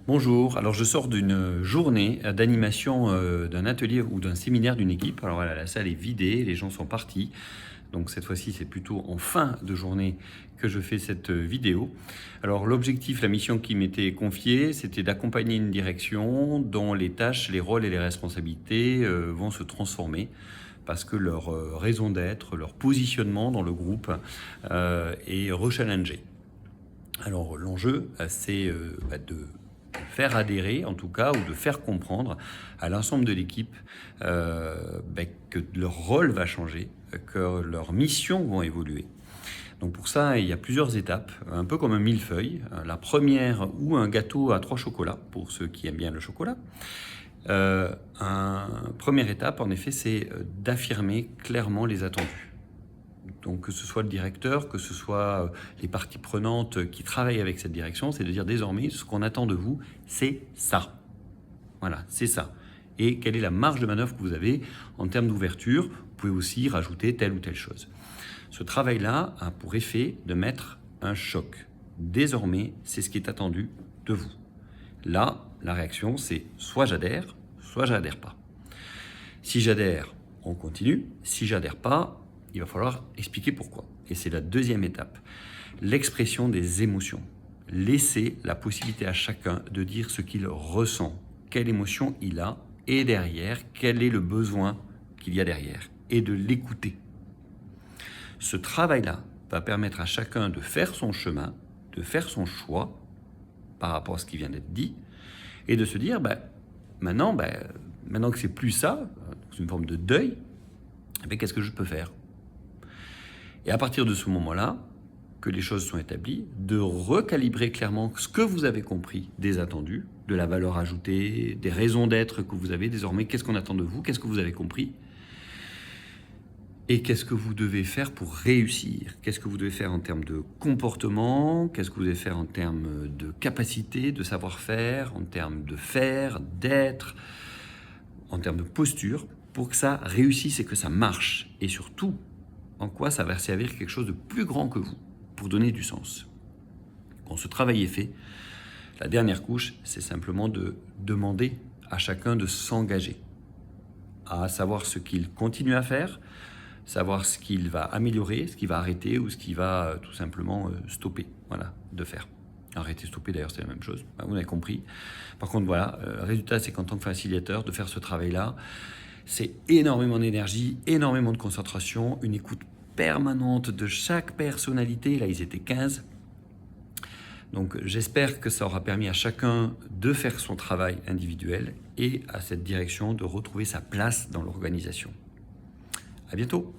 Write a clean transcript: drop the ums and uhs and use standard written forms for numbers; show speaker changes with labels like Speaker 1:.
Speaker 1: Bonjour, alors je sors d'une journée d'animation d'un atelier ou d'un séminaire d'une équipe. Alors voilà, la salle est vidée, les gens sont partis. Donc cette fois-ci, c'est plutôt en fin de journée que je fais cette vidéo. Alors l'objectif, la mission qui m'était confiée, c'était d'accompagner une direction dont les tâches, les rôles et les responsabilités vont se transformer parce que leur raison d'être, leur positionnement dans le groupe est rechallengé. Alors l'enjeu, c'est de faire adhérer, en tout cas, ou de faire comprendre à l'ensemble de l'équipe que leur rôle va changer, que leurs missions vont évoluer. Donc pour ça, il y a plusieurs étapes, un peu comme un millefeuille. La première, ou un gâteau à 3 chocolats, pour ceux qui aiment bien le chocolat. Première étape, en effet, c'est d'affirmer clairement les attendus. Donc que ce soit le directeur, que ce soit les parties prenantes qui travaillent avec cette direction, c'est de dire désormais ce qu'on attend de vous, c'est ça. Voilà, c'est ça. Et quelle est la marge de manœuvre que vous avez en termes d'ouverture? Vous pouvez aussi rajouter telle ou telle chose. Ce travail-là a pour effet de mettre un choc. Désormais, c'est ce qui est attendu de vous. Là, la réaction, c'est soit j'adhère pas. Si j'adhère, on continue. Si j'adhère pas, il va falloir expliquer pourquoi. Et c'est la deuxième étape. L'expression des émotions. Laisser la possibilité à chacun de dire ce qu'il ressent, quelle émotion il a, et derrière, quel est le besoin qu'il y a derrière, et de l'écouter. Ce travail-là va permettre à chacun de faire son chemin, de faire son choix par rapport à ce qui vient d'être dit, et de se dire, maintenant que c'est plus ça, c'est une forme de deuil, qu'est-ce que je peux faire? Et à partir de ce moment-là, que les choses sont établies, de recalibrer clairement ce que vous avez compris des attendus, de la valeur ajoutée, des raisons d'être que vous avez désormais, qu'est-ce qu'on attend de vous, qu'est-ce que vous avez compris, et qu'est-ce que vous devez faire pour réussir, qu'est-ce que vous devez faire en termes de comportement, qu'est-ce que vous devez faire en termes de capacité, de savoir-faire, en termes de faire, d'être, en termes de posture, pour que ça réussisse et que ça marche, et surtout, en quoi ça va servir quelque chose de plus grand que vous, pour donner du sens. Quand ce travail est fait, la dernière couche, c'est simplement de demander à chacun de s'engager, à savoir ce qu'il continue à faire, savoir ce qu'il va améliorer, ce qu'il va arrêter ou ce qu'il va tout simplement stopper, voilà, de faire. Arrêter, stopper d'ailleurs, c'est la même chose, vous avez compris. Par contre, voilà, le résultat, c'est qu'en tant que facilitateur, de faire ce travail-là, c'est énormément d'énergie, énormément de concentration, une écoute permanente de chaque personnalité. Là, ils étaient 15. Donc, j'espère que ça aura permis à chacun de faire son travail individuel et à cette direction de retrouver sa place dans l'organisation. À bientôt.